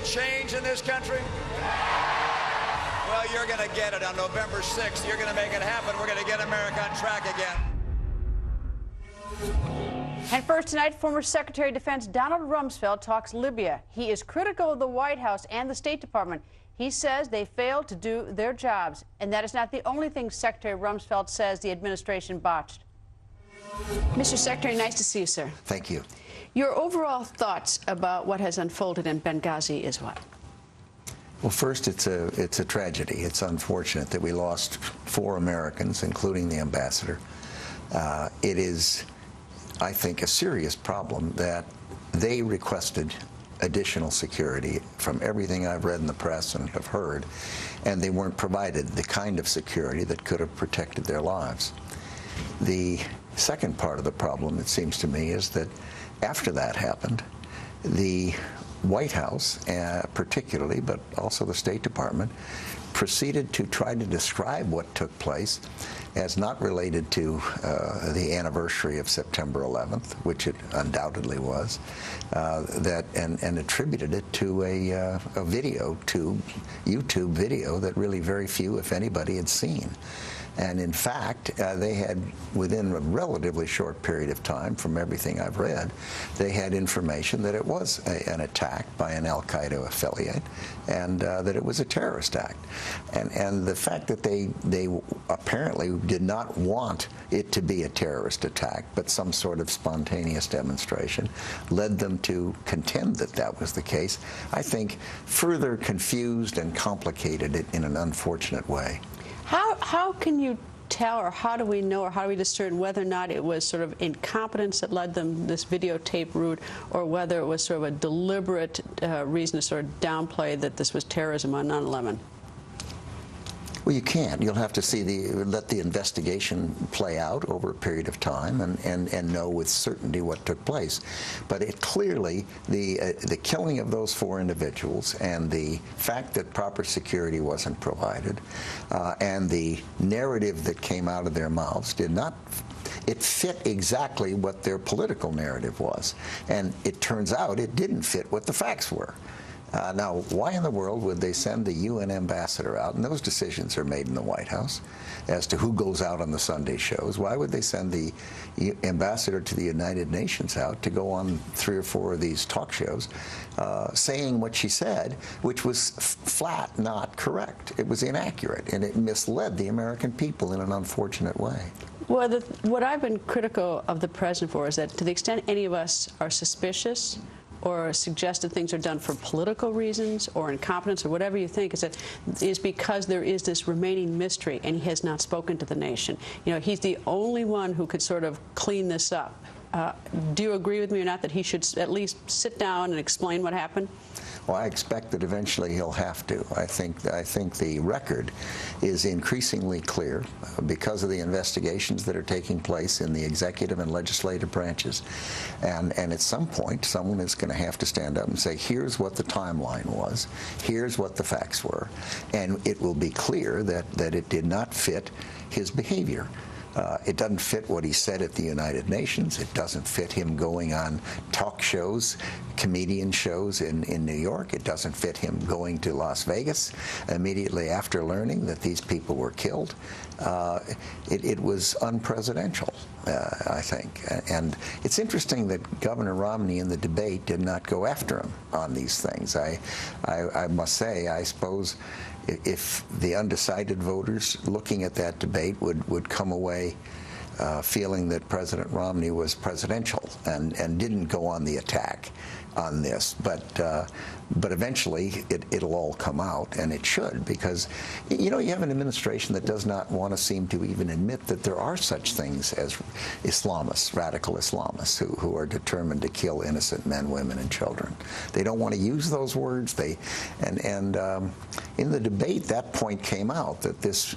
change in this country? Well, you're going to get it on November 6th. You're going to make it happen. We're going to get America on track again. And first tonight, former Secretary of Defense Donald Rumsfeld talks Libya. He is critical of the White House and the State Department. He says they failed to do their jobs. And that is not the only thing Secretary Rumsfeld says the administration botched. Mr. Secretary, nice to see you, sir. Thank you. Your overall thoughts about what has unfolded in Benghazi is what? Well, first, it's a tragedy. It's unfortunate that we lost 4 Americans, including the ambassador. It is, I think, a serious problem that they requested additional security from everything I've read in the press and have heard, and they weren't provided the kind of security that could have protected their lives. The second part of the problem, it seems to me, is that after that happened, the White House, particularly, but also the State Department, proceeded to try to describe what took place as not related to the anniversary of September 11th, which it undoubtedly was, and attributed it to a YouTube video that really very few, if anybody, had seen. And in fact, they had, within a relatively short period of time, from everything I've read, they had information that it was an attack by an al-Qaeda affiliate, and that it was a terrorist act. And the fact that they apparently did not want it to be a terrorist attack, but some sort of spontaneous demonstration, led them to contend that that was the case, I think further confused and complicated it in an unfortunate way. How can you tell, or how do we know, or how do we discern whether or not it was sort of incompetence that led them this videotape route, or whether it was sort of a deliberate reason to sort of downplay that this was terrorism on 9/11? Well, you can't. You'll have to let the investigation play out over a period of time and know with certainty what took place. But it clearly, the killing of those 4 individuals and the fact that proper security wasn't provided and the narrative that came out of their mouths did not, it fit exactly what their political narrative was. And it turns out it didn't fit what the facts were. Now, why in the world would they send the UN ambassador out? And those decisions are made in the White House as to who goes out on the Sunday shows. Why would they send the ambassador to the United Nations out to go on 3 or 4 of these talk shows saying what she said, which was flat not correct? It was inaccurate, and it misled the American people in an unfortunate way. Well, what I've been critical of the president for is that to the extent any of us are suspicious or suggest that things are done for political reasons or incompetence or whatever you think, is because there is this remaining mystery, and he has not spoken to the nation. You know, he's the only one who could sort of clean this up. Do you agree with me or not that he should at least sit down and explain what happened? Well, I expect that eventually he'll have to. I think the record is increasingly clear because of the investigations that are taking place in the executive and legislative branches. And at some point, someone is going to have to stand up and say, here's what the timeline was, here's what the facts were, and it will be clear that it did not fit his behavior. It doesn't fit what he said at the United Nations. It doesn't fit him going on talk shows, comedian shows in New York. It doesn't fit him going to Las Vegas immediately after learning that these people were killed. It was unpresidential, I think. And it's interesting that Governor Romney in the debate did not go after him on these things. I must say, I suppose if the undecided voters looking at that debate would come away feeling that President Romney was presidential and didn't go on the attack on this, but eventually it'll all come out, and it should, because you know you have an administration that does not want to seem to even admit that there are such things as Islamists, radical Islamists, who are determined to kill innocent men, women, and children. They don't want to use those words. In the debate, that point came out, that this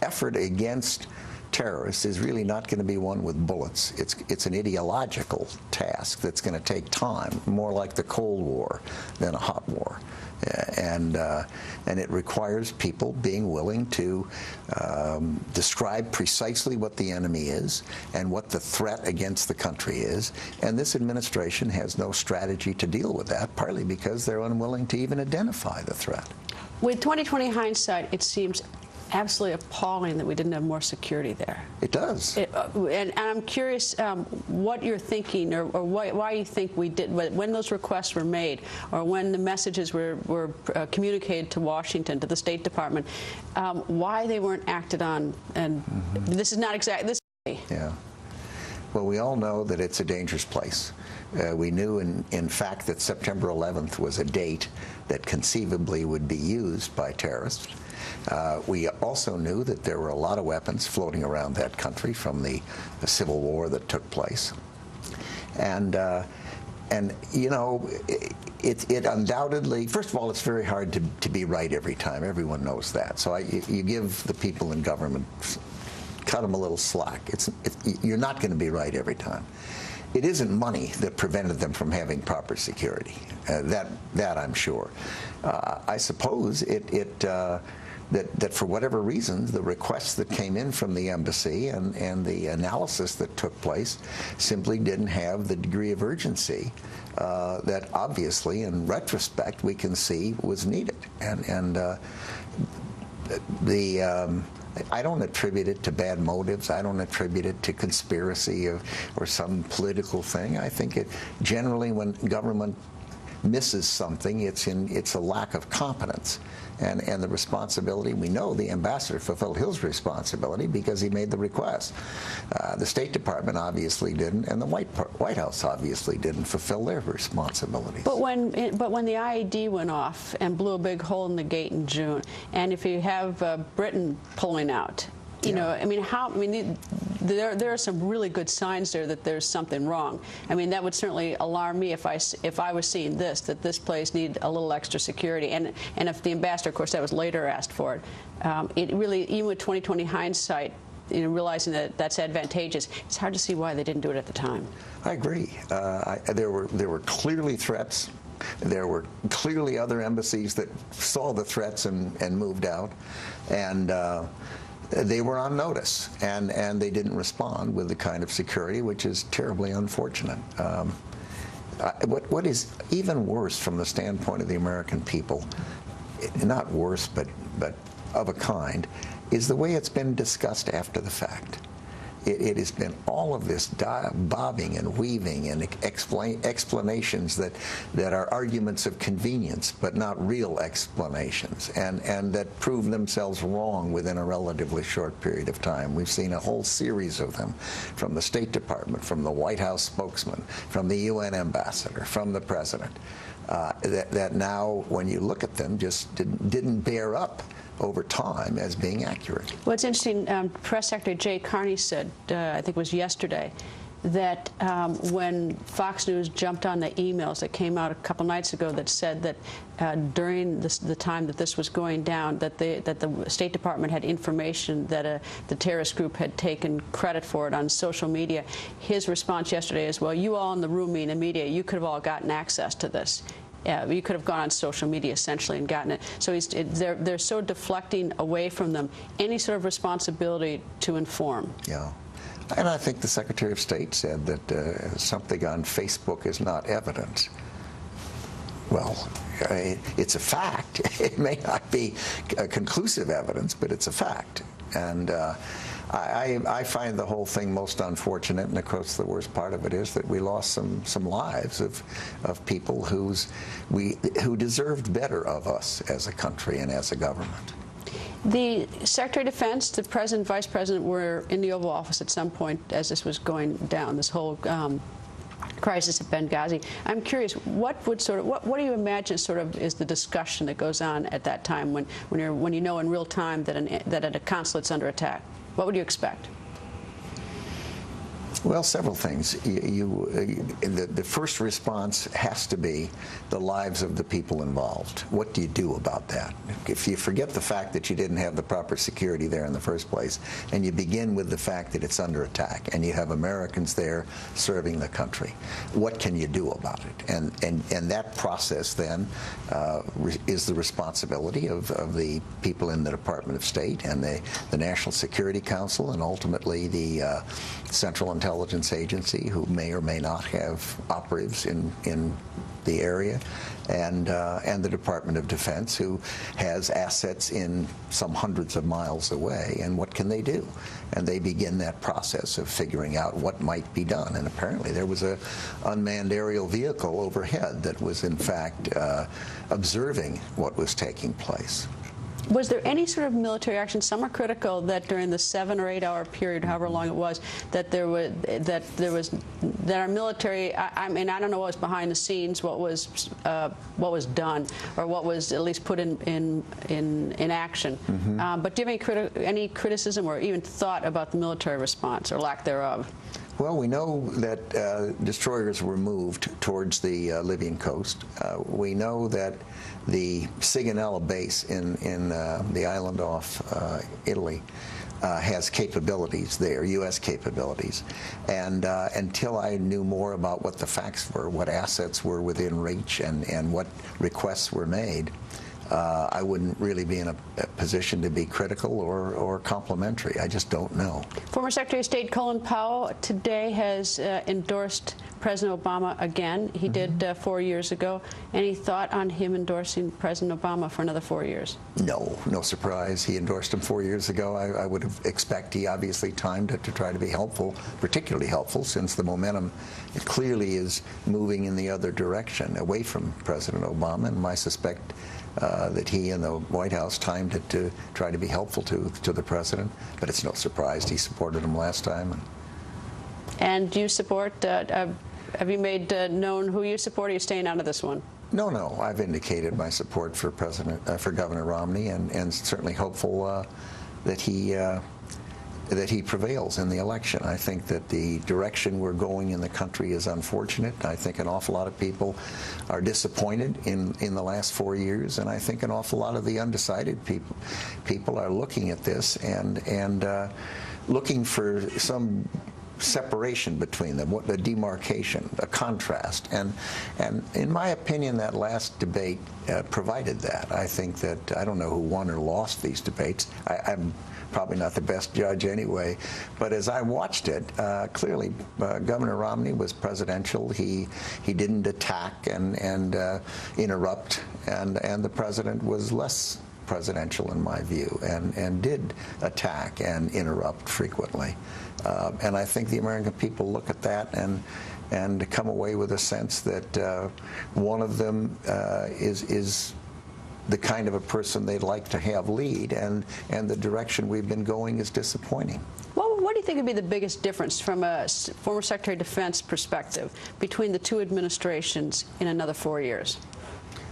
effort against terrorists is really not going to be one with bullets. It's an ideological task that's going to take time, more like the Cold War than a hot war. And it requires people being willing to describe precisely what the enemy is and what the threat against the country is. And this administration has no strategy to deal with that, partly because they're unwilling to even identify the threat. With 2020 hindsight, it seems absolutely appalling that we didn't have more security there. It does. And I'm curious what you're thinking, or why you think we did, when those requests were made, or when the messages were communicated to Washington, to the State Department, why they weren't acted on. And this is not exactly this. Yeah. Well, we all know that it's a dangerous place. We knew, in fact, that September 11th was a date that conceivably would be used by terrorists. We also knew that there were a lot of weapons floating around that country from the civil war that took place. And you know, it undoubtedly, first of all, it's very hard to be right every time. Everyone knows that. So you give the people in government, cut them a little slack. You're not going to be right every time. It isn't money that prevented them from having proper security. That I'm sure. I suppose that for whatever reason, the requests that came in from the embassy and the analysis that took place simply didn't have the degree of urgency that obviously, in retrospect, we can see was needed. I don't attribute it to bad motives. I don't attribute it to conspiracy or some political thing. I think it generally, when government misses something, it's a lack of competence. And the responsibility, we know the ambassador fulfilled his responsibility because he made the request. The State Department obviously didn't, and the White House obviously didn't fulfill their responsibilities. But when the IED went off and blew a big hole in the gate in June, and if you have Britain pulling out, you know, I mean, there are some really good signs there that there's something wrong. I mean, that would certainly alarm me if I was seeing that this place needed a little extra security. And if the ambassador, of course, that was later asked for it. It really, even with 2020 hindsight, you know, realizing that that's advantageous, it's hard to see why they didn't do it at the time. I agree. There were clearly threats. There were clearly other embassies that saw the threats and moved out. And they were on notice, and they didn't respond with the kind of security, which is terribly unfortunate. What is even worse from the standpoint of the American people, not worse, but of a kind, is the way it's been discussed after the fact. It has been all of this bobbing and weaving and explanations that are arguments of convenience, but not real explanations, and that prove themselves wrong within a relatively short period of time. We've seen a whole series of them from the State Department, from the White House spokesman, from the UN ambassador, from the president, that now, when you look at them, just didn't bear up over time as being accurate. Well, it's interesting. Press Secretary Jay Carney said, I think it was yesterday, that when Fox News jumped on the emails that came out a couple nights ago that said that during the time that this was going down, that the State Department had information that the terrorist group had taken credit for it on social media, his response yesterday is, well, you all in the room, in the media, you could have all gotten access to this. You could have gone on social media essentially and gotten it. So they're so deflecting away from them any sort of responsibility to inform. Yeah. And I think the Secretary of State said that something on Facebook is not evidence. Well, it's a fact. It may not be conclusive evidence, but it's a fact. And I find the whole thing most unfortunate, and of course the worst part of it is that we lost some lives of people who deserved better of us as a country and as a government. The Secretary of Defense, the President, Vice President were in the Oval Office at some point as this was going down, this whole crisis at Benghazi. I'm curious, what do you imagine sort of is the discussion that goes on at that time when you know in real time that a consulate's under attack? What would you expect? Well, several things. The first response has to be the lives of the people involved. What do you do about that? If you forget the fact that you didn't have the proper security there in the first place, and you begin with the fact that it's under attack, and you have Americans there serving the country, what can you do about it? And that process then is the responsibility of the people in the Department of State and the National Security Council, and ultimately the Central Intelligence Agency, who may or may not have operatives in the area, and the Department of Defense, who has assets in some hundreds of miles away. And what can they do? And they begin that process of figuring out what might be done. And apparently there was an unmanned aerial vehicle overhead that was in fact observing what was taking place. Was there any sort of military action? Some are critical that during the 7 or 8 hour period, however long it was, that our military. I mean, I don't know what was behind the scenes, what was done, or what was at least put in action. Mm-hmm. But do you have any criticism or even thought about the military response or lack thereof? Well, we know that destroyers were moved towards the Libyan coast. We know that the Sigonella base in the island off Italy has capabilities there, U.S. capabilities. And until I knew more about what the facts were, what assets were within reach, and what requests were made, I wouldn't really be in a position to be critical or complimentary. I just don't know. Former Secretary of State Colin Powell today has endorsed President Obama again. He did 4 years ago. Any thought on him endorsing President Obama for another 4 years? No, no surprise. He endorsed him 4 years ago. I would expect he obviously timed it to try to be helpful, particularly helpful, since the momentum it clearly is moving in the other direction, away from President Obama, and I suspect that he and the White House timed it to try to be helpful to the president. But it's no surprise. He supported him last time. And do you support, have you made known who you support, or are you staying out of this one? No. I've indicated my support for Governor Romney, and certainly hopeful that he prevails in the election. I think that the direction we're going in the country is unfortunate. I think an awful lot of people are disappointed in the last 4 years, and I think an awful lot of the undecided people are looking at this and looking for some separation between them, a demarcation, a contrast. And in my opinion, that last debate provided that. I think that, I don't know who won or lost these debates. I'm probably not the best judge anyway, but as I watched it, clearly Governor Romney was presidential. He didn't attack and interrupt, and the president was less presidential in my view, and did attack and interrupt frequently. And I think the American people look at that and come away with a sense that one of them is the kind of a person they'd like to have lead, and the direction we've been going is disappointing. Well, what do you think would be the biggest difference from a former Secretary of Defense perspective between the two administrations in another 4 years?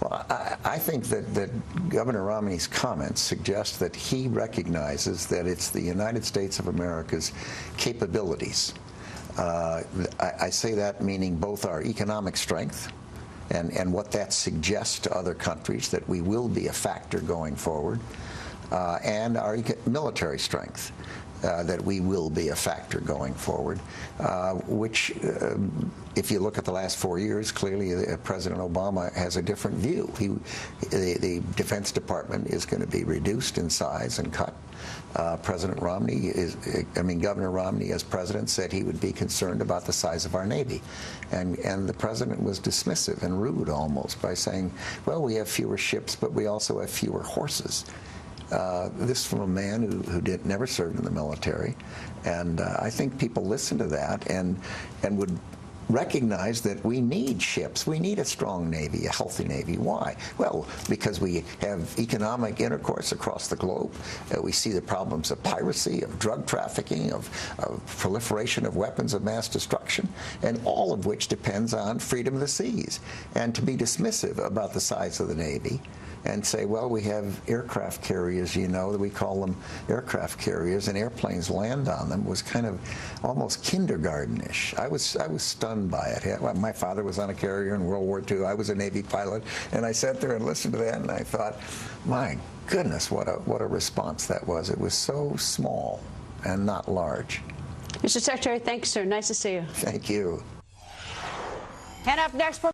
Well, I think that Governor Romney's comments suggest that he recognizes that it's the United States of America's capabilities. I say that meaning both our economic strength and what that suggests to other countries, that we will be a factor going forward, and our military strength. That we will be a factor going forward, which, if you look at the last 4 years, clearly President Obama has a different view. The Defense Department is going to be reduced in size and cut. Governor Romney, as president, said he would be concerned about the size of our Navy. And the president was dismissive and rude almost by saying, well, we have fewer ships, but we also have fewer horses. This from a man who never served in the military, and I think people listen to that and would recognize that we need ships. We need a strong Navy, a healthy Navy. Why? Well, because we have economic intercourse across the globe. We see the problems of piracy, of drug trafficking, of proliferation of weapons of mass destruction, and all of which depends on freedom of the seas. And to be dismissive about the size of the Navy and say, well, we have aircraft carriers, you know, that we call them aircraft carriers, and airplanes land on them, was kind of almost kindergarten-ish. I was stunned by it. My father was on a carrier in World War II. I was a Navy pilot, and I sat there and listened to that, and I thought, my goodness, what a response that was. It was so small and not large. Mr. Secretary, thank you, sir. Nice to see you. Thank you. And up next,